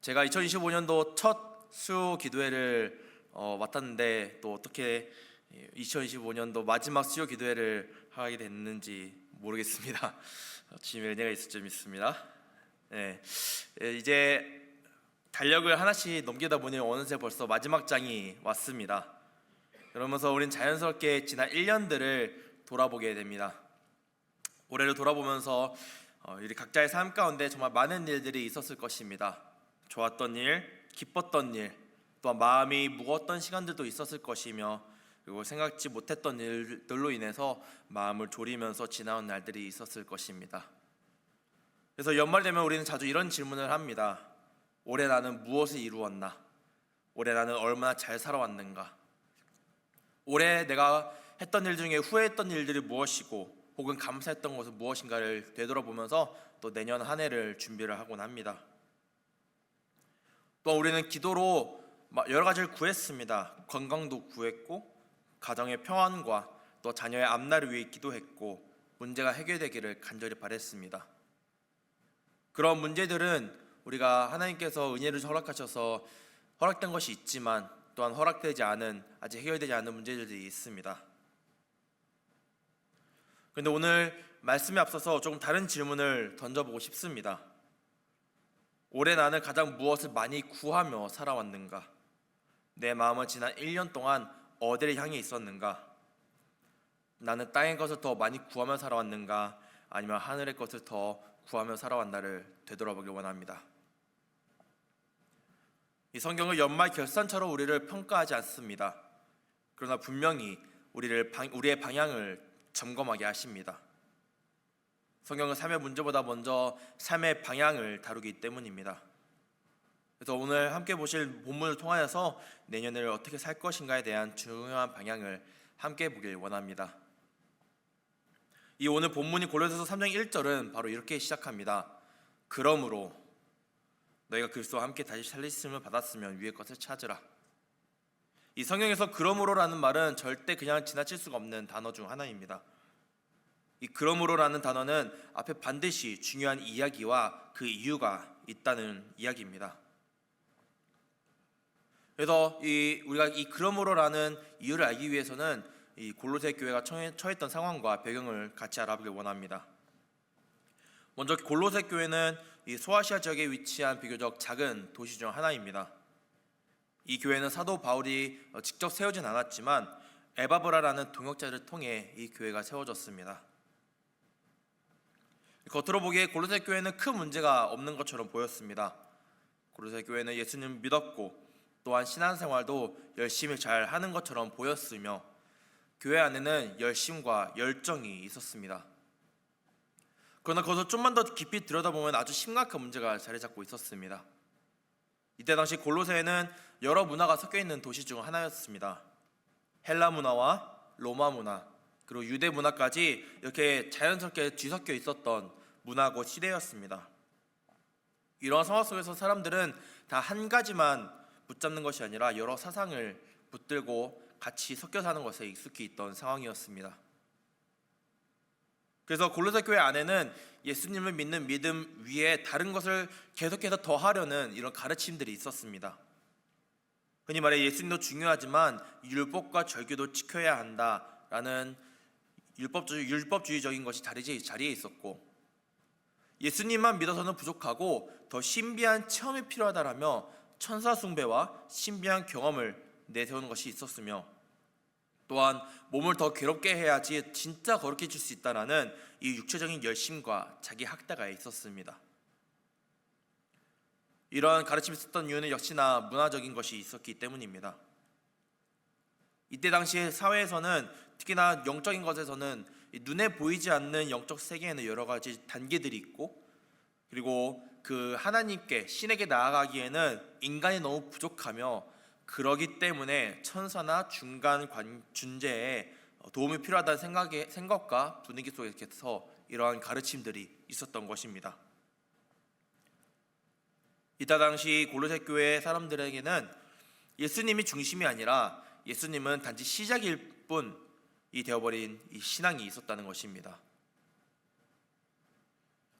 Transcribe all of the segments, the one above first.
제가 2025년도 첫 수요 기도회를 맡았는데 또 어떻게 2025년도 마지막 수요 기도회를 하게 됐는지 모르겠습니다. 주님의 은혜가 있을 줄 믿습니다. 네, 이제 달력을 하나씩 넘기다 보니 어느새 벌써 마지막 장이 왔습니다. 그러면서 우린 자연스럽게 지난 1년들을 돌아보게 됩니다. 올해를 돌아보면서 우리 각자의 삶 가운데 정말 많은 일들이 있었을 것입니다. 좋았던 일, 기뻤던 일, 또한 마음이 무거웠던 시간들도 있었을 것이며, 그리고 생각지 못했던 일들로 인해서 마음을 졸이면서 지나온 날들이 있었을 것입니다. 그래서 연말 되면 우리는 자주 이런 질문을 합니다. 올해 나는 무엇을 이루었나? 올해 나는 얼마나 잘 살아왔는가? 올해 내가 했던 일 중에 후회했던 일들이 무엇이고 혹은 감사했던 것은 무엇인가를 되돌아보면서 또 내년 한 해를 준비를 하곤 합니다. 또 우리는 기도로 여러 가지를 구했습니다. 건강도 구했고, 가정의 평안과 또 자녀의 앞날을 위해 기도했고, 문제가 해결되기를 간절히 바랬습니다. 그런 문제들은 우리가 하나님께서 은혜를 허락하셔서 허락된 것이 있지만, 또한 허락되지 않은, 아직 해결되지 않은 문제들이 있습니다. 그런데 오늘 말씀에 앞서서 조금 다른 질문을 던져보고 싶습니다. 올해 나는 가장 무엇을 많이 구하며 살아왔는가? 내 마음은 지난 1년 동안 어디를 향해 있었는가? 나는 땅의 것을 더 많이 구하며 살아왔는가? 아니면 하늘의 것을 더 구하며 살아왔나를 되돌아보길 원합니다. 이 성경은 연말 결산처럼 우리를 평가하지 않습니다. 그러나 분명히 우리의 방향을 점검하게 하십니다. 성경은 삶의 문제보다 먼저 삶의 방향을 다루기 때문입니다. 그래서 오늘 함께 보실 본문을 통하여서 내년을 어떻게 살 것인가에 대한 중요한 방향을 함께 보길 원합니다. 이 오늘 본문이 골로새서 3장 1절은 바로 이렇게 시작합니다. 그러므로 너희가 그리스도와 함께 다시 살리심을 받았으면 위의 것을 찾으라. 이 성경에서 그러므로라는 말은 절대 그냥 지나칠 수가 없는 단어 중 하나입니다. 이 그러므로라는 단어는 앞에 반드시 중요한 이야기와 그 이유가 있다는 이야기입니다. 그래서 우리가 이 그러므로라는 이유를 알기 위해서는 이 골로새 교회가 처했던 상황과 배경을 같이 알아보길 원합니다. 먼저 골로새 교회는 이 소아시아 지역에 위치한 비교적 작은 도시 중 하나입니다. 이 교회는 사도 바울이 직접 세우진 않았지만 에바브라라는 동역자를 통해 이 교회가 세워졌습니다. 겉으로 보기에 골로새 교회는 큰 문제가 없는 것처럼 보였습니다. 골로새 교회는 예수님을 믿었고 또한 신앙생활도 열심히 잘 하는 것처럼 보였으며 교회 안에는 열심과 열정이 있었습니다. 그러나 거기서 좀만 더 깊이 들여다보면 아주 심각한 문제가 자리 잡고 있었습니다. 이때 당시 골로새에는 여러 문화가 섞여 있는 도시 중 하나였습니다. 헬라 문화와 로마 문화, 그리고 유대 문화까지 이렇게 자연스럽게 뒤섞여 있었던 문화고 시대였습니다. 이러한 상황 속에서 사람들은 다 한 가지만 붙잡는 것이 아니라 여러 사상을 붙들고 같이 섞여 사는 것에 익숙히 있던 상황이었습니다. 그래서 골로새 교회 안에는 예수님을 믿는 믿음 위에 다른 것을 계속해서 더하려는 이런 가르침들이 있었습니다. 흔히 말해 예수님도 중요하지만 율법과 절규도 지켜야 한다라는 율법주의적인 것이 자리에 있었고, 예수님만 믿어서는 부족하고 더 신비한 체험이 필요하다라며 천사 숭배와 신비한 경험을 내세우는 것이 있었으며, 또한 몸을 더 괴롭게 해야지 진짜 거룩해질 수 있다라는 이 육체적인 열심과 자기 학대가 있었습니다. 이러한 가르침이 있었던 이유는 역시나 문화적인 것이 있었기 때문입니다. 이때 당시 사회에서는 특히나 영적인 것에서는 눈에 보이지 않는 영적 세계에는 여러 가지 단계들이 있고, 그리고 그 하나님께 신에게 나아가기에는 인간이 너무 부족하며, 그러기 때문에 천사나 중간 존재에 도움이 필요하다는 생각과 분위기 속에서 이러한 가르침들이 있었던 것입니다. 이때 당시 골로새 교회 사람들에게는 예수님이 중심이 아니라 예수님은 단지 시작일 뿐이 되어버린 이 신앙이 있었다는 것입니다.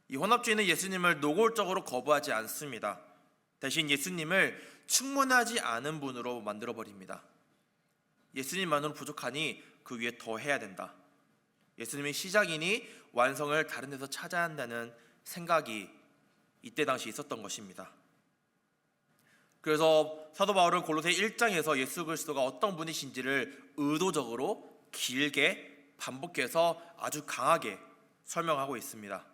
이 혼합주의는 예수님을 노골적으로 거부하지 않습니다. 대신 예수님을 충분하지 않은 분으로 만들어 버립니다. 예수님만으로 부족하니 그 위에 더 해야 된다. 예수님이 시작이니 완성을 다른 데서 찾아야 한다는 생각이 이때 당시 있었던 것입니다. 그래서 사도 바울은 골로새 1장에서 예수 그리스도가 어떤 분이신지를 의도적으로 길게 반복해서 아주 강하게 설명하고 있습니다.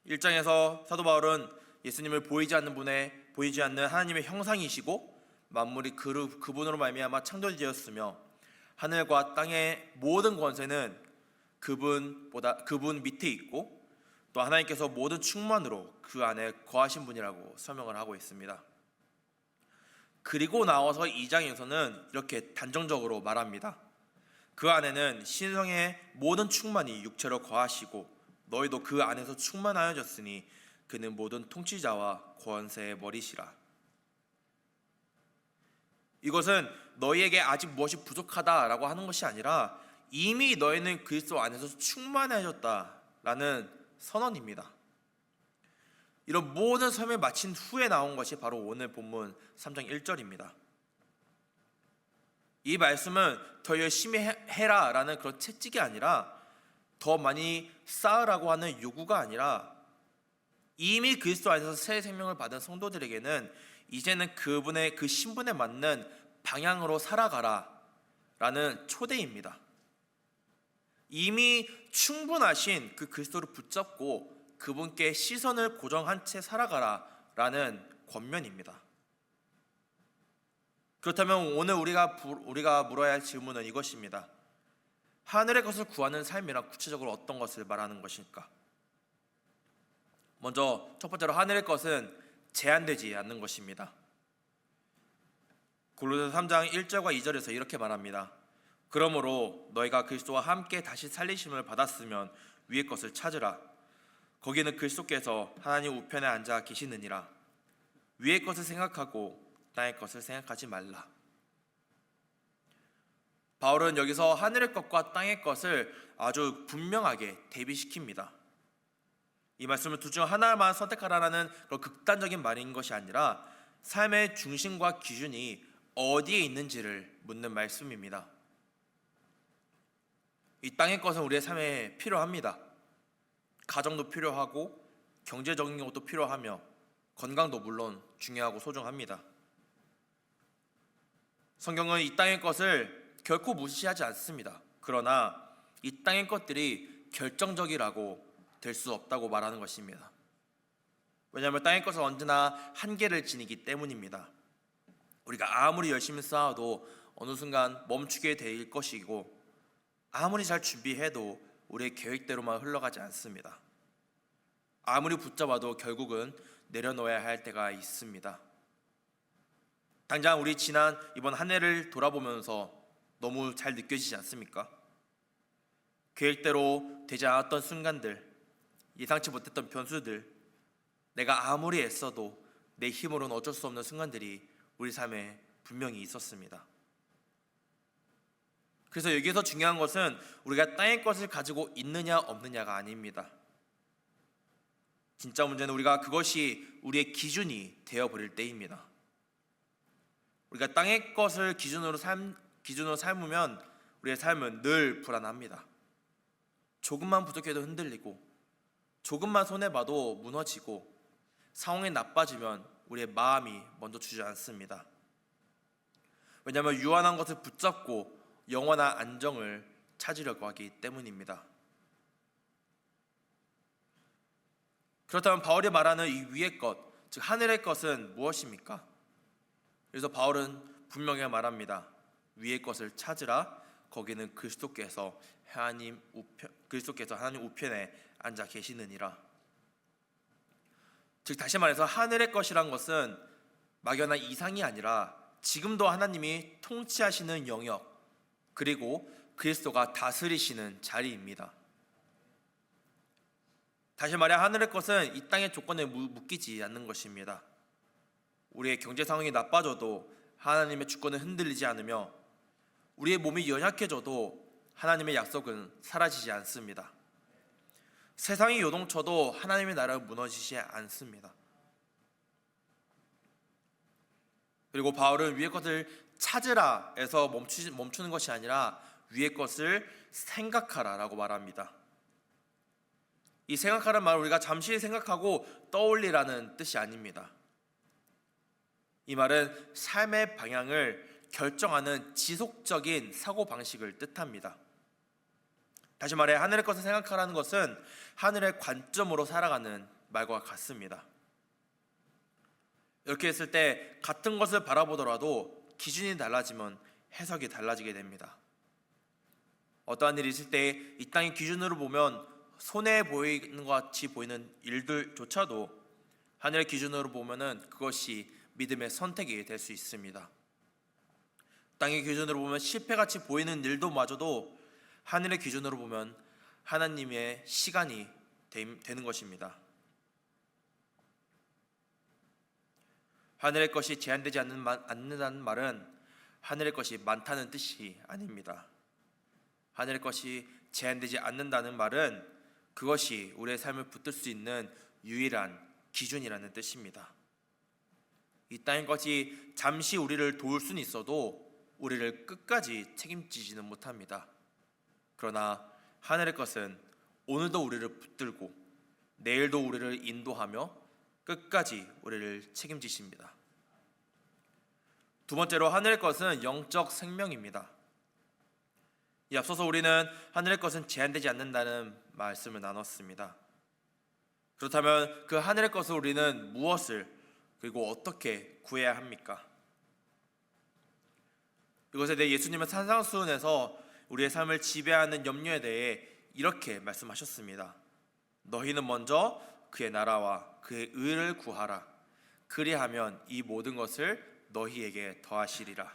1장에서 사도 바울은 예수님을 보이지 않는 하나님의 형상이시고 만물이 그분으로 말미암아 창조되었으며 하늘과 땅의 모든 권세는 그분 밑에 있고 또 하나님께서 모든 충만으로 그 안에 거하신 분이라고 설명을 하고 있습니다. 그리고 나와서 2장에서는 이렇게 단정적으로 말합니다. 그 안에는 신성의 모든 충만이 육체로 거하시고 너희도 그 안에서 충만하여졌으니 그는 모든 통치자와 권세의 머리시라. 이것은 너희에게 아직 무엇이 부족하다라고 하는 것이 아니라 이미 너희는 그리스도 안에서 충만해졌다라는 선언입니다. 이런 모든 설명을 마친 후에 나온 것이 바로 오늘 본문 3장 1절입니다. 이 말씀은 더 열심히 해라라는 그런 채찍이 아니라 더 많이 쌓으라고 하는 요구가 아니라 이미 그리스도 안에서 새 생명을 받은 성도들에게는 이제는 그분의 그 신분에 맞는 방향으로 살아가라 라는 초대입니다. 이미 충분하신 그 그리스도를 붙잡고 그분께 시선을 고정한 채 살아가라 라는 권면입니다. 그렇다면 오늘 우리가 물어야 할 질문은 이것입니다. 하늘의 것을 구하는 삶이란 구체적으로 어떤 것을 말하는 것일까? 먼저 첫 번째로 하늘의 것은 제한되지 않는 것입니다. 골로새 3장 1절과 2절에서 이렇게 말합니다. 그러므로 너희가 그리스도와 함께 다시 살리심을 받았으면 위의 것을 찾으라. 거기는 그리스도께서 하나님 우편에 앉아 계시느니라. 위의 것을 생각하고 땅의 것을 생각하지 말라. 바울은 여기서 하늘의 것과 땅의 것을 아주 분명하게 대비시킵니다. 이 말씀은 둘 중 하나만 선택하라는 그런 극단적인 말인 것이 아니라 삶의 중심과 기준이 어디에 있는지를 묻는 말씀입니다. 이 땅의 것은 우리의 삶에 필요합니다. 가정도 필요하고 경제적인 것도 필요하며 건강도 물론 중요하고 소중합니다. 성경은 이 땅의 것을 결코 무시하지 않습니다. 그러나 이 땅의 것들이 결정적이라고 될 수 없다고 말하는 것입니다. 왜냐하면 땅의 것은 언제나 한계를 지니기 때문입니다. 우리가 아무리 열심히 쌓아도 어느 순간 멈추게 될 것이고 아무리 잘 준비해도 우리의 계획대로만 흘러가지 않습니다. 아무리 붙잡아도 결국은 내려놓아야 할 때가 있습니다. 당장 우리 지난 이번 한 해를 돌아보면서 너무 잘 느껴지지 않습니까? 계획대로 되지 않았던 순간들, 예상치 못했던 변수들, 내가 아무리 애써도 내 힘으로는 어쩔 수 없는 순간들이 우리 삶에 분명히 있었습니다. 그래서 여기서 중요한 것은 우리가 땅의 것을 가지고 있느냐 없느냐가 아닙니다. 진짜 문제는 우리가 그것이 우리의 기준이 되어버릴 때입니다. 우리가 땅의 것을 기준으로 삶으면 우리의 삶은 늘 불안합니다. 조금만 부족해도 흔들리고 조금만 손해봐도 무너지고 상황이 나빠지면 우리의 마음이 먼저 주저앉습니다. 왜냐하면 유한한 것을 붙잡고 영원한 안정을 찾으려고 하기 때문입니다. 그렇다면 바울이 말하는 이 위의 것, 즉 하늘의 것은 무엇입니까? 그래서 바울은 분명히 말합니다. 위의 것을 찾으라. 거기는 그리스도께서 하나님 우편에 앉아 계시느니라. 즉 다시 말해서 하늘의 것이란 것은 막연한 이상이 아니라 지금도 하나님이 통치하시는 영역, 그리고 그리스도가 다스리시는 자리입니다. 다시 말해 하늘의 것은 이 땅의 조건에 묶이지 않는 것입니다. 우리의 경제 상황이 나빠져도 하나님의 주권은 흔들리지 않으며 우리의 몸이 연약해져도 하나님의 약속은 사라지지 않습니다. 세상이 요동쳐도 하나님의 나라는 무너지지 않습니다. 그리고 바울은 위의 것을 찾으라에서 멈추는 것이 아니라 위의 것을 생각하라라고 말합니다. 이 생각하라는 말은 우리가 잠시 생각하고 떠올리라는 뜻이 아닙니다. 이 말은 삶의 방향을 결정하는 지속적인 사고방식을 뜻합니다. 다시 말해 하늘의 것을 생각하라는 것은 하늘의 관점으로 살아가는 말과 같습니다. 이렇게 했을 때 같은 것을 바라보더라도 기준이 달라지면 해석이 달라지게 됩니다. 어떠한 일이 있을 때 이 땅의 기준으로 보면 손해 보이는 것 같이 보이는 일들조차도 하늘의 기준으로 보면은 그것이 믿음의 선택이 될 수 있습니다. 땅의 기준으로 보면 실패같이 보이는 일도 마저도 하늘의 기준으로 보면 하나님의 시간이 되는 것입니다. 하늘의 것이 제한되지 않는다는 말은 하늘의 것이 많다는 뜻이 아닙니다. 하늘의 것이 제한되지 않는다는 말은 그것이 우리의 삶을 붙들 수 있는 유일한 기준이라는 뜻입니다. 이 땅의 것이 잠시 우리를 도울 수는 있어도 우리를 끝까지 책임지지는 못합니다. 그러나 하늘의 것은 오늘도 우리를 붙들고 내일도 우리를 인도하며 끝까지 우리를 책임지십니다. 두 번째로 하늘의 것은 영적 생명입니다. 이 앞서서 우리는 하늘의 것은 제한되지 않는다는 말씀을 나눴습니다. 그렇다면 그 하늘의 것을 우리는 무엇을 그리고 어떻게 구해야 합니까? 이것에 대해 예수님은 산상수훈에서 우리의 삶을 지배하는 염려에 대해 이렇게 말씀하셨습니다. 너희는 먼저 그의 나라와 그의 의를 구하라. 그리하면 이 모든 것을 너희에게 더하시리라.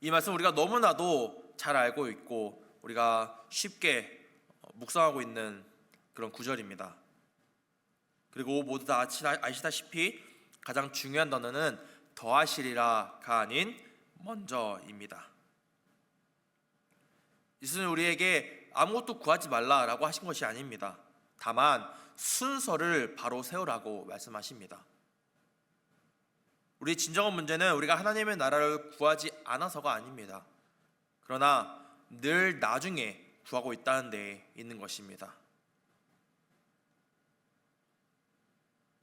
이 말씀 우리가 너무나도 잘 알고 있고 우리가 쉽게 묵상하고 있는 그런 구절입니다. 그리고 모두 다 아시다시피 가장 중요한 단어는 더하시리라가 아닌 먼저입니다. 예수는 우리에게 아무것도 구하지 말라라고 하신 것이 아닙니다. 다만 순서를 바로 세우라고 말씀하십니다. 우리 진정한 문제는 우리가 하나님의 나라를 구하지 않아서가 아닙니다. 그러나 늘 나중에 구하고 있다는 데 있는 것입니다.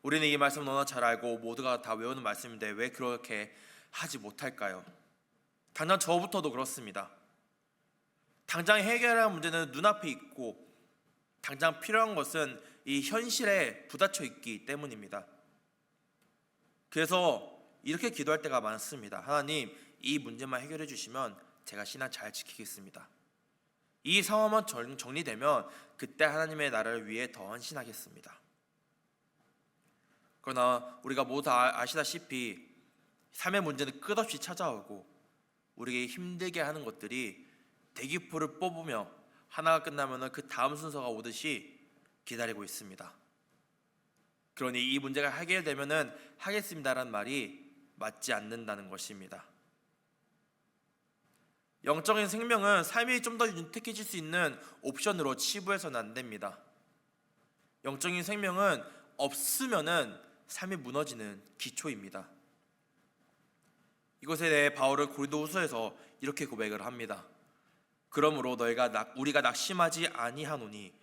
우리는 이 말씀 너무나 잘 알고 모두가 다 외우는 말씀인데 왜 그렇게 하지 못할까요? 당장 저부터도 그렇습니다. 당장 해결해야 할 문제는 눈앞에 있고 당장 필요한 것은 이 현실에 부딪혀 있기 때문입니다. 그래서 이렇게 기도할 때가 많습니다. 하나님, 이 문제만 해결해 주시면 제가 신앙 잘 지키겠습니다. 이 상황만 정리되면 그때 하나님의 나라를 위해 더 헌신하겠습니다. 그러나 우리가 모두 다 아시다시피 삶의 문제는 끝없이 찾아오고 우리에게 힘들게 하는 것들이 대기표를 뽑으며 하나가 끝나면 그 다음 순서가 오듯이 기다리고 있습니다. 그러니 이 문제가 해결되면 하겠습니다라는 말이 맞지 않는다는 것입니다. 영적인 생명은 삶이 좀 더 윤택해질 수 있는 옵션으로 치부해서는 안 됩니다. 영적인 생명은 없으면은 삶이 무너지는 기초입니다. 이것에 대해 바울은 고린도후서에서 이렇게 고백을 합니다. 그러므로 우리가 낙심하지 아니하노니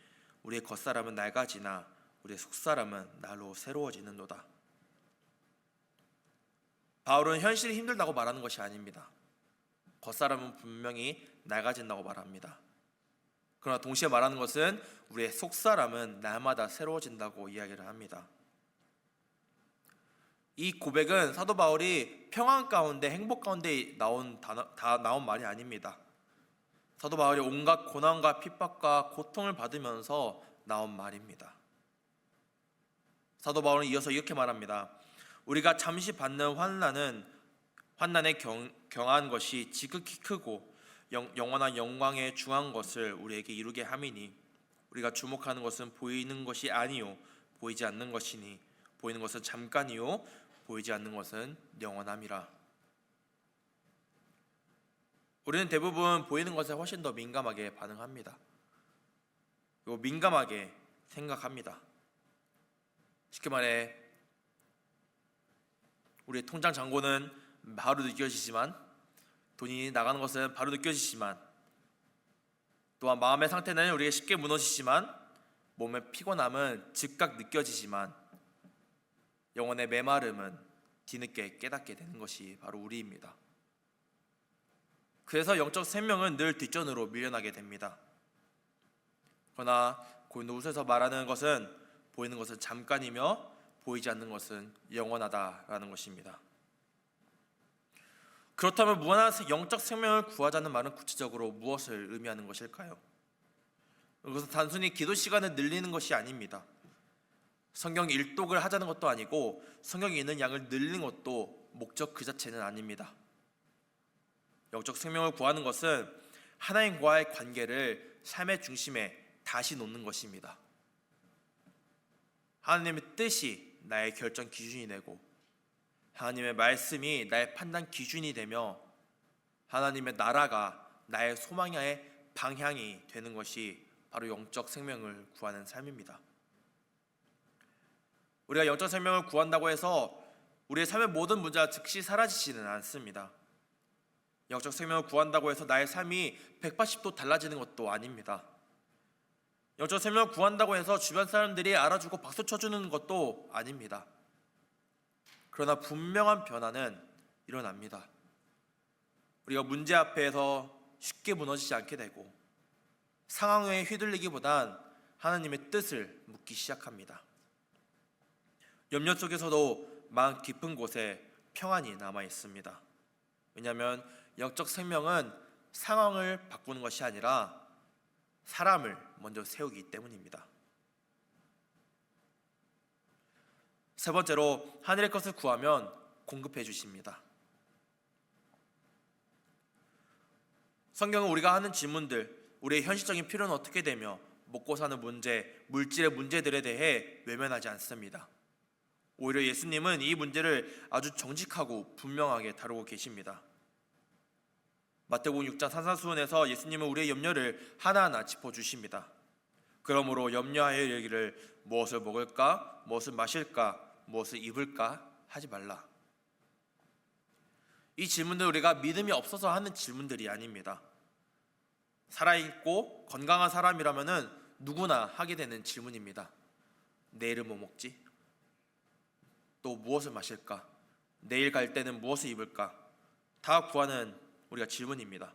우리의 겉사람은 낡아지나 우리의 속사람은 날로 새로워지는도다. 바울은 현실이 힘들다고 말하는 것이 아닙니다. 겉사람은 분명히 낡아진다고 말합니다. 그러나 동시에 말하는 것은 우리의 속사람은 날마다 새로워진다고 이야기를 합니다. 이 고백은 사도 바울이 평안 가운데 행복 가운데 나온 말이 아닙니다. 사도 바울이 온갖 고난과 핍박과 고통을 받으면서 나온 말입니다. 사도 바울은 이어서 이렇게 말합니다. 우리가 잠시 받는 환난에 경한 것이 지극히 크고 영원한 영광에 중한 것을 우리에게 이루게 함이니 우리가 주목하는 것은 보이는 것이 아니요 보이지 않는 것이니 보이는 것은 잠깐이요 보이지 않는 것은 영원함이라. 우리는 대부분 보이는 것에 훨씬 더 민감하게 반응합니다. 그리고 민감하게 생각합니다. 쉽게 말해 우리의 통장 잔고는 바로 느껴지지만, 돈이 나가는 것은 바로 느껴지지만, 또한 마음의 상태는 우리가 쉽게 무너지지만, 몸의 피곤함은 즉각 느껴지지만, 영혼의 메마름은 뒤늦게 깨닫게 되는 것이 바로 우리입니다. 그래서 영적 생명은 늘 뒷전으로 밀려나게 됩니다. 그러나 고린도후서에서 말하는 것은 보이는 것은 잠깐이며 보이지 않는 것은 영원하다라는 것입니다. 그렇다면 무한한 영적 생명을 구하자는 말은 구체적으로 무엇을 의미하는 것일까요? 그것은 단순히 기도 시간을 늘리는 것이 아닙니다. 성경 일독을 하자는 것도 아니고 성경에 있는 양을 늘리는 것도 목적 그 자체는 아닙니다. 영적 생명을 구하는 것은 하나님과의 관계를 삶의 중심에 다시 놓는 것입니다. 하나님의 뜻이 나의 결정 기준이 되고, 하나님의 말씀이 나의 판단 기준이 되며, 하나님의 나라가 나의 소망의 방향이 되는 것이 바로 영적 생명을 구하는 삶입니다. 우리가 영적 생명을 구한다고 해서 우리의 삶의 모든 문제가 즉시 사라지지는 않습니다. 영적 생명을 구한다고 해서 나의 삶이 180도 달라지는 것도 아닙니다. 영적 생명을 구한다고 해서 주변 사람들이 알아주고 박수 쳐주는 것도 아닙니다. 그러나 분명한 변화는 일어납니다. 우리가 문제 앞에서 쉽게 무너지지 않게 되고, 상황에 휘둘리기보단 하나님의 뜻을 묻기 시작합니다. 염려 속에서도 마음 깊은 곳에 평안이 남아 있습니다. 왜냐하면 영적 생명은 상황을 바꾸는 것이 아니라 사람을 먼저 세우기 때문입니다. 세 번째로, 하늘의 것을 구하면 공급해 주십니다. 성경은 우리가 하는 질문들, 우리의 현실적인 필요는 어떻게 되며 먹고 사는 문제, 물질의 문제들에 대해 외면하지 않습니다. 오히려 예수님은 이 문제를 아주 정직하고 분명하게 다루고 계십니다. 마태복음 6장 산상수훈에서 예수님은 우리의 염려를 하나하나 짚어주십니다. 그러므로 염려하여 이르기를 무엇을 먹을까, 무엇을 마실까, 무엇을 입을까 하지 말라. 이 질문들 우리가 믿음이 없어서 하는 질문들이 아닙니다. 살아있고 건강한 사람이라면 누구나 하게 되는 질문입니다. 내일은 뭐 먹지? 또 무엇을 마실까? 내일 갈 때는 무엇을 입을까? 다 구하는 우리가 질문입니다.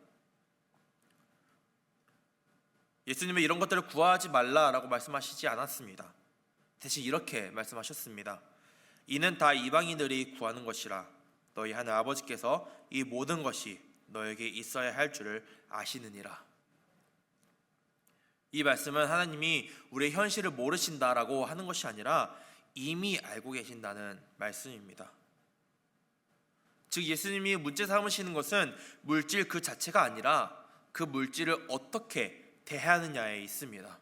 예수님은 이런 것들을 구하지 말라라고 말씀하시지 않았습니다. 대신 이렇게 말씀하셨습니다. 이는 다 이방인들이 구하는 것이라 너희 하늘 아버지께서 이 모든 것이 너에게 있어야 할 줄을 아시느니라. 이 말씀은 하나님이 우리의 현실을 모르신다라고 하는 것이 아니라 이미 알고 계신다는 말씀입니다. 즉 예수님이 문제 삼으시는 것은 물질 그 자체가 아니라 그 물질을 어떻게 대하느냐에 있습니다.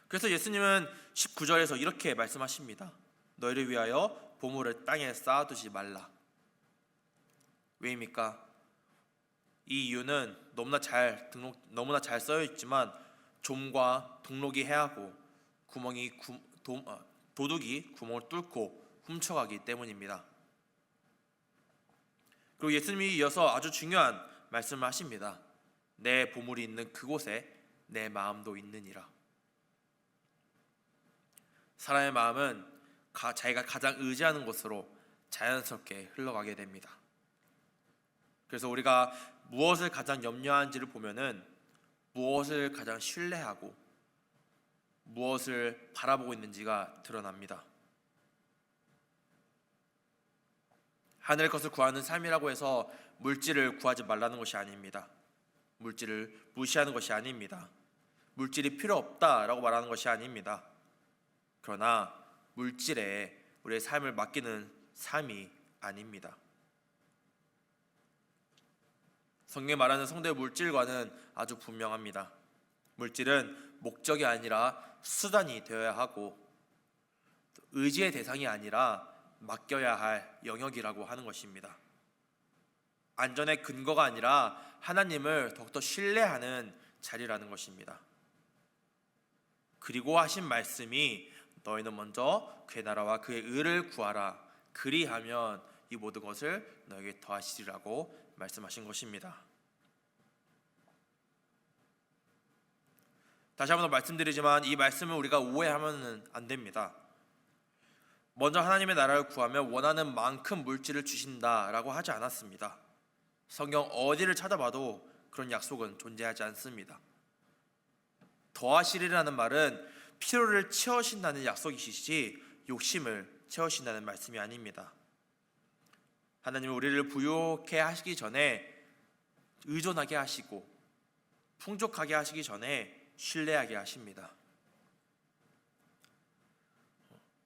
그래서 예수님은 19절에서 이렇게 말씀하십니다. 너희를 위하여 보물을 땅에 쌓아두지 말라. 왜입니까? 이 이유는 너무나 잘 써여 있지만 좀과 동록이 해하고 도둑이 구멍을 뚫고 훔쳐가기 때문입니다. 그리고 예수님이 이어서 아주 중요한 말씀을 하십니다. 내 보물이 있는 그곳에 내 마음도 있느니라. 사람의 마음은 자기가 가장 의지하는 곳으로 자연스럽게 흘러가게 됩니다. 그래서 우리가 무엇을 가장 염려하는지를 보면은 무엇을 가장 신뢰하고 무엇을 바라보고 있는지가 드러납니다. 하늘의 것을 구하는 삶이라고 해서 물질을 구하지 말라는 것이 아닙니다. 물질을 무시하는 것이 아닙니다. 물질이 필요 없다라고 말하는 것이 아닙니다. 그러나 물질에 우리의 삶을 맡기는 삶이 아닙니다. 성경에 말하는 성도의 물질과는 아주 분명합니다. 물질은 목적이 아니라 수단이 되어야 하고 의지의 대상이 아니라 맡겨야 할 영역이라고 하는 것입니다. 안전의 근거가 아니라 하나님을 더욱더 신뢰하는 자리라는 것입니다. 그리고 하신 말씀이 너희는 먼저 그의 나라와 그의 의를 구하라. 그리하면 이 모든 것을 너에게 더하시리라고 말씀하신 것입니다. 다시 한번 말씀드리지만 이 말씀을 우리가 오해하면 안 됩니다. 먼저 하나님의 나라를 구하면 원하는 만큼 물질을 주신다라고 하지 않았습니다. 성경 어디를 찾아봐도 그런 약속은 존재하지 않습니다. 더하시리라는 말은 필요를 채우신다는 약속이시지 욕심을 채우신다는 말씀이 아닙니다. 하나님은 우리를 부유하게 하시기 전에 의존하게 하시고 풍족하게 하시기 전에 신뢰하게 하십니다.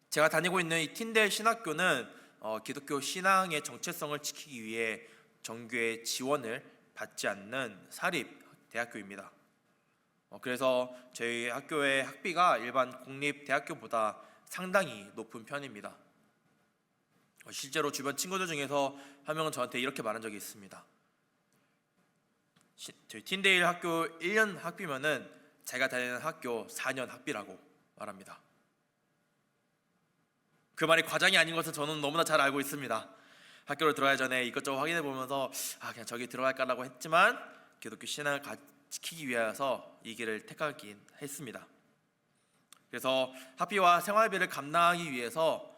제가 다니고 있는 이 틴델 신학교는 기독교 신앙의 정체성을 지키기 위해 정교의 지원을 받지 않는 사립 대학교입니다. 그래서 저희 학교의 학비가 일반 공립 대학교보다 상당히 높은 편입니다. 실제로 주변 친구들 중에서 한 명은 저한테 이렇게 말한 적이 있습니다. 저희 틴데일 학교 1년 학비면은 제가 다니는 학교 4년 학비라고 말합니다. 그 말이 과장이 아닌 것을 저는 너무나 잘 알고 있습니다. 학교를 들어가기 전에 이것저것 확인해 보면서 그냥 저기 들어갈까라고 했지만 기독교 신앙을 지키기 위해서 이 길을 택하긴 했습니다. 그래서 학비와 생활비를 감당하기 위해서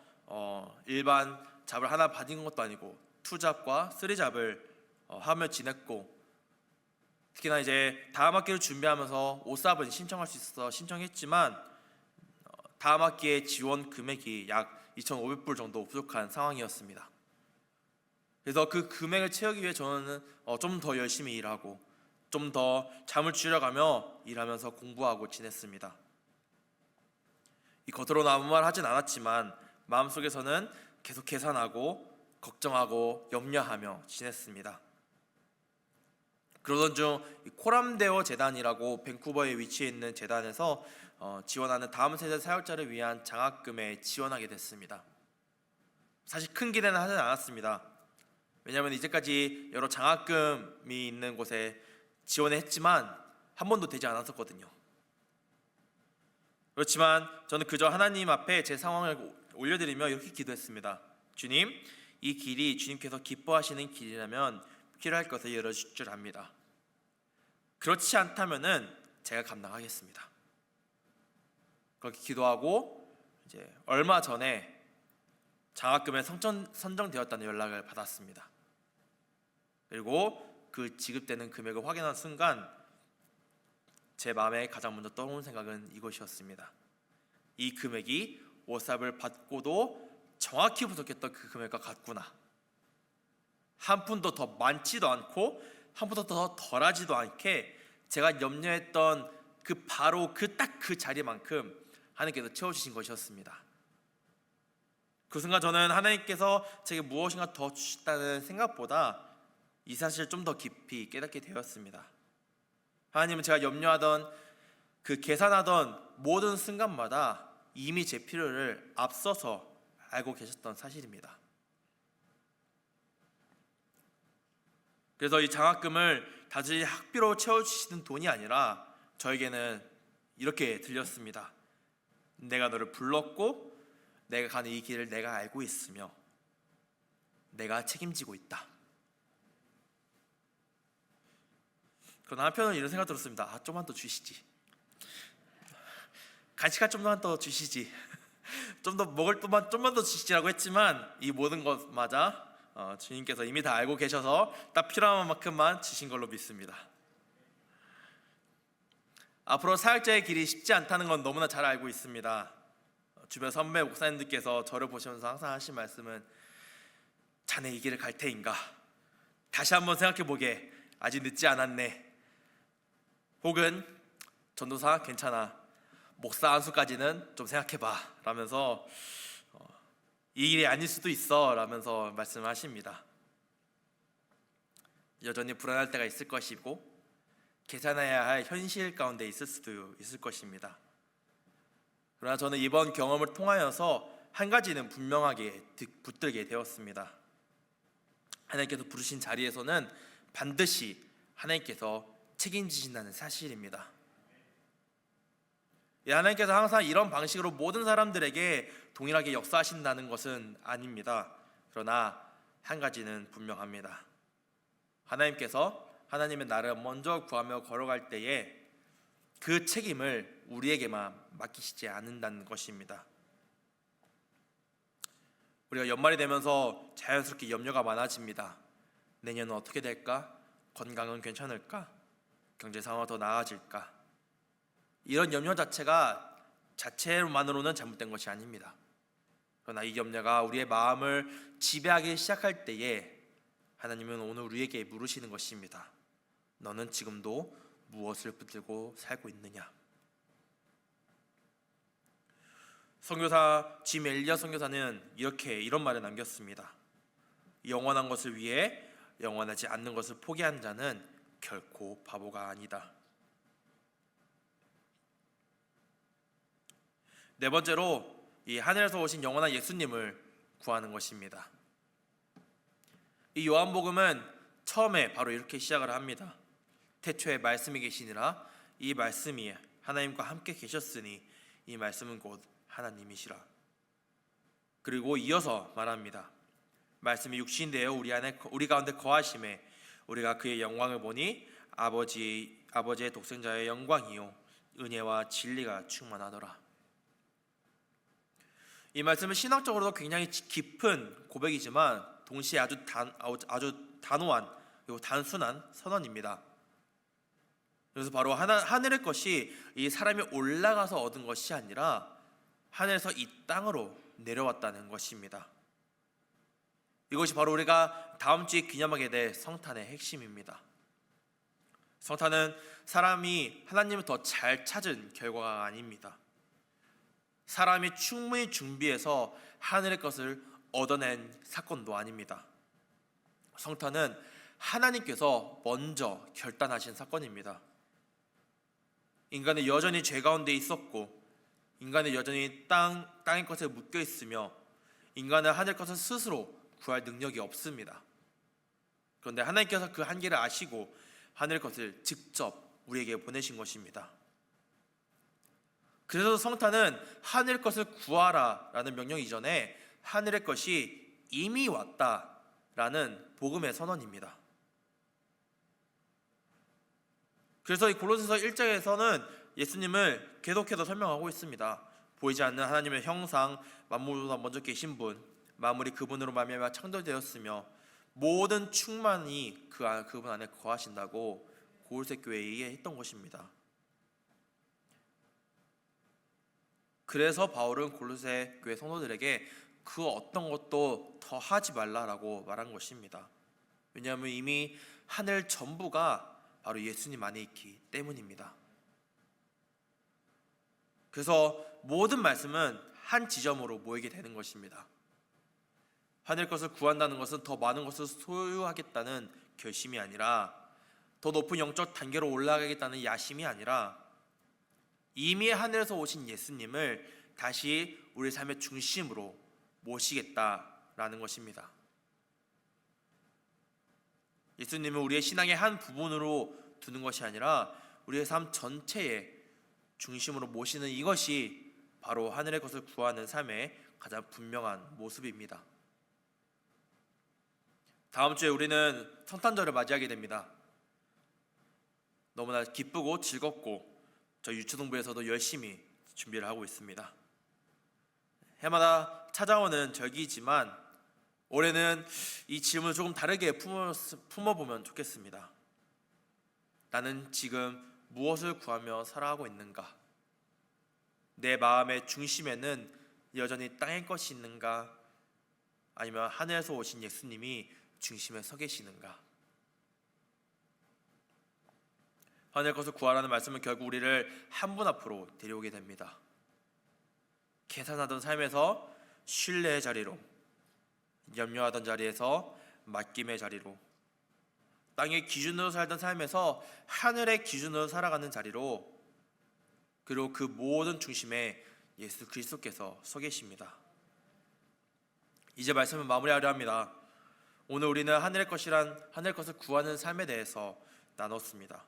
일반 잡을 하나 받은 것도 아니고 투잡과 쓰리잡을 하며 지냈고, 특히나 이제 다음 학기를 준비하면서 오삽은 신청할 수 있어서 신청했지만 다음 학기에 지원 금액이 약 2,500불 정도 부족한 상황이었습니다. 그래서 그 금액을 채우기 위해 저는 좀 더 열심히 일하고 좀 더 잠을 줄여가며 일하면서 공부하고 지냈습니다. 이 겉으로는 아무 말 하진 않았지만 마음속에서는 계속 계산하고 걱정하고 염려하며 지냈습니다. 그러던 중 코람데어 재단이라고 밴쿠버에 위치해 있는 재단에서 지원하는 다음 세대 사역자를 위한 장학금에 지원하게 됐습니다. 사실 큰 기대는 하진 않았습니다. 왜냐하면 이제까지 여러 장학금이 있는 곳에 지원을 했지만 한 번도 되지 않았었거든요. 그렇지만 저는 그저 하나님 앞에 제 상황을 올려드리며 이렇게 기도했습니다. 주님, 이 길이 주님께서 기뻐하시는 길이라면 필요할 것을 열어주실 줄 압니다. 그렇지 않다면은 제가 감당하겠습니다. 그렇게 기도하고 이제 얼마 전에 장학금에 선정되었다는 연락을 받았습니다. 그리고 그 지급되는 금액을 확인한 순간 제 마음에 가장 먼저 떠오른 생각은 이것이었습니다. 이 금액이 오삽을 받고도 정확히 부족했던 그 금액과 같구나. 한 푼도 더 많지도 않고 한 푼도 더 덜하지도 않게 제가 염려했던 그 바로 그 자리만큼 하나님께서 채워주신 것이었습니다. 그 순간 저는 하나님께서 제게 무엇인가 더 주셨다는 생각보다 이 사실을 좀 더 깊이 깨닫게 되었습니다. 하나님은 제가 염려하던 그 계산하던 모든 순간마다 이미 제 필요를 앞서서 알고 계셨던 사실입니다. 그래서 이 장학금을 단지 학비로 채워주시는 돈이 아니라 저에게는 이렇게 들렸습니다. 내가 너를 불렀고 내가 가는 이 길을 내가 알고 있으며 내가 책임지고 있다. 그러나 한편으로는 이런 생각 들었습니다. 좀만 더 주시지. 간식할 좀만 더 주시지. 좀 더 먹을 동안 좀만 더 주시지라고 했지만 이 모든 것마저 주님께서 이미 다 알고 계셔서 딱 필요한 만큼만 주신 걸로 믿습니다. 앞으로 사역자의 길이 쉽지 않다는 건 너무나 잘 알고 있습니다. 주변 선배 목사님들께서 저를 보시면서 항상 하신 말씀은 자네 이 길을 갈 테인가? 다시 한번 생각해보게. 아직 늦지 않았네. 혹은 전도사 괜찮아. 목사 안수까지는 좀 생각해봐 라면서 이 일이 아닐 수도 있어 라면서 말씀하십니다. 여전히 불안할 때가 있을 것이고 계산해야 할 현실 가운데 있을 수도 있을 것입니다. 그러나 저는 이번 경험을 통하여서 한 가지는 분명하게 붙들게 되었습니다. 하나님께서 부르신 자리에서는 반드시 하나님께서 책임지신다는 사실입니다. 하나님께서 항상 이런 방식으로 모든 사람들에게 동일하게 역사하신다는 것은 아닙니다. 그러나 한 가지는 분명합니다. 하나님의 나라를 먼저 구하며 걸어갈 때에 그 책임을 우리에게만 맡기시지 않는다는 것입니다. 우리가 연말이 되면서 자연스럽게 염려가 많아집니다. 내년은 어떻게 될까? 건강은 괜찮을까? 경제 상황은 더 나아질까? 이런 염려 자체로만으로는 잘못된 것이 아닙니다. 그러나 이 염려가 우리의 마음을 지배하기 시작할 때에 하나님은 오늘 우리에게 물으시는 것입니다. 너는 지금도 무엇을 붙들고 살고 있느냐? 선교사 짐 엘리엇 선교사는 이런 말을 남겼습니다. 영원한 것을 위해 영원하지 않는 것을 포기한 자는 결코 바보가 아니다. 네 번째로 이 하늘에서 오신 영원한 예수님을 구하는 것입니다. 이 요한복음은 처음에 바로 이렇게 시작을 합니다. 태초에 말씀이 계시니라 이 말씀이 하나님과 함께 계셨으니 이 말씀은 곧 하나님이시라. 그리고 이어서 말합니다. 말씀이 육신이 되어 우리 가운데 거하심에 우리가 그의 영광을 보니 아버지의 독생자의 영광이요 은혜와 진리가 충만하더라. 이 말씀은 신학적으로도 굉장히 깊은 고백이지만 동시에 아주 단호한 그리고 단순한 선언입니다. 그래서 바로 하늘의 것이 이 사람이 올라가서 얻은 것이 아니라 하늘에서 이 땅으로 내려왔다는 것입니다. 이것이 바로 우리가 다음 주에 기념하게 될 성탄의 핵심입니다. 성탄은 사람이 하나님을 더 잘 찾은 결과가 아닙니다. 사람이 충분히 준비해서 하늘의 것을 얻어낸 사건도 아닙니다. 성탄은 하나님께서 먼저 결단하신 사건입니다. 인간은 여전히 죄 가운데 있었고 인간은 여전히 땅의 것에 묶여 있으며 인간은 하늘 것을 스스로 구할 능력이 없습니다. 그런데 하나님께서 그 한계를 아시고 하늘 것을 직접 우리에게 보내신 것입니다. 그래서 성탄은 하늘 것을 구하라 라는 명령 이전에 하늘의 것이 이미 왔다라는 복음의 선언입니다. 그래서 이 골로새서 1장에서는 예수님을 계속해서 설명하고 있습니다. 보이지 않는 하나님의 형상, 만물보다 먼저 계신 분, 만물이 그분으로 말미암아 창조되었으며 모든 충만이 그분 안에 거하신다고 골로새 교회에 했던 것입니다. 그래서 바울은 골로새 교회 성도들에게 그 어떤 것도 더 하지 말라라고 말한 것입니다. 왜냐하면 이미 하늘 전부가 바로 예수님 안에 있기 때문입니다. 그래서 모든 말씀은 한 지점으로 모이게 되는 것입니다. 하늘 것을 구한다는 것은 더 많은 것을 소유하겠다는 결심이 아니라 더 높은 영적 단계로 올라가겠다는 야심이 아니라 이미 하늘에서 오신 예수님을 다시 우리 삶의 중심으로 모시겠다라는 것입니다. 예수님은 우리의 신앙의 한 부분으로 두는 것이 아니라 우리의 삶 전체의 중심으로 모시는 이것이 바로 하늘의 것을 구하는 삶의 가장 분명한 모습입니다. 다음 주에 우리는 성탄절을 맞이하게 됩니다. 너무나 기쁘고 즐겁고 저희 유초동부에서도 열심히 준비를 하고 있습니다. 해마다 찾아오는 절기이지만 올해는 이 질문을 조금 다르게 품어보면 좋겠습니다. 나는 지금 무엇을 구하며 살아가고 있는가? 내 마음의 중심에는 여전히 땅의 것이 있는가? 아니면 하늘에서 오신 예수님이 중심에 서 계시는가? 하늘 것을 구하라는 말씀은 결국 우리를 한 분 앞으로 데려오게 됩니다. 계산하던 삶에서 신뢰의 자리로, 염려하던 자리에서 맡김의 자리로, 땅의 기준으로 살던 삶에서 하늘의 기준으로 살아가는 자리로, 그리고 그 모든 중심에 예수 그리스도께서 서 계십니다. 이제 말씀을 마무리하려 합니다. 오늘 우리는 하늘의 것을 구하는 삶에 대해서 나눴습니다.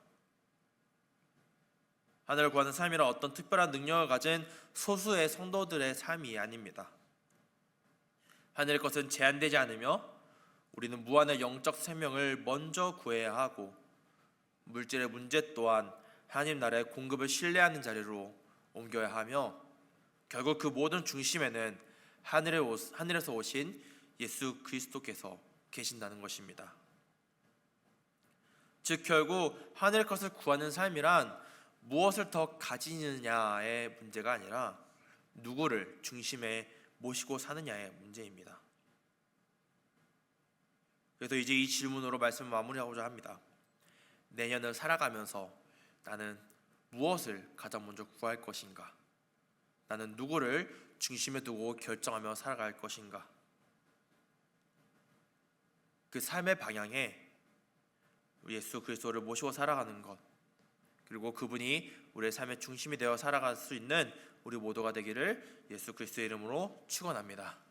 하늘을 구하는 삶이란 어떤 특별한 능력을 가진 소수의 성도들의 삶이 아닙니다. 하늘의 것은 제한되지 않으며 우리는 무한의 영적 생명을 먼저 구해야 하고 물질의 문제 또한 하나님 나라의 공급을 신뢰하는 자리로 옮겨야 하며 결국 그 모든 중심에는 하늘에서 오신 예수 그리스도께서 계신다는 것입니다. 즉 결국 하늘의 것을 구하는 삶이란 무엇을 더 가지느냐의 문제가 아니라 누구를 중심에 모시고 사느냐의 문제입니다. 그래서 이제 이 질문으로 말씀을 마무리하고자 합니다. 내년을 살아가면서 나는 무엇을 가장 먼저 구할 것인가? 나는 누구를 중심에 두고 결정하며 살아갈 것인가? 그 삶의 방향에 예수 그리스도를 모시고 살아가는 것, 그리고 그분이 우리의 삶의 중심이 되어 살아갈 수 있는 우리 모두가 되기를 예수 그리스도의 이름으로 축원합니다.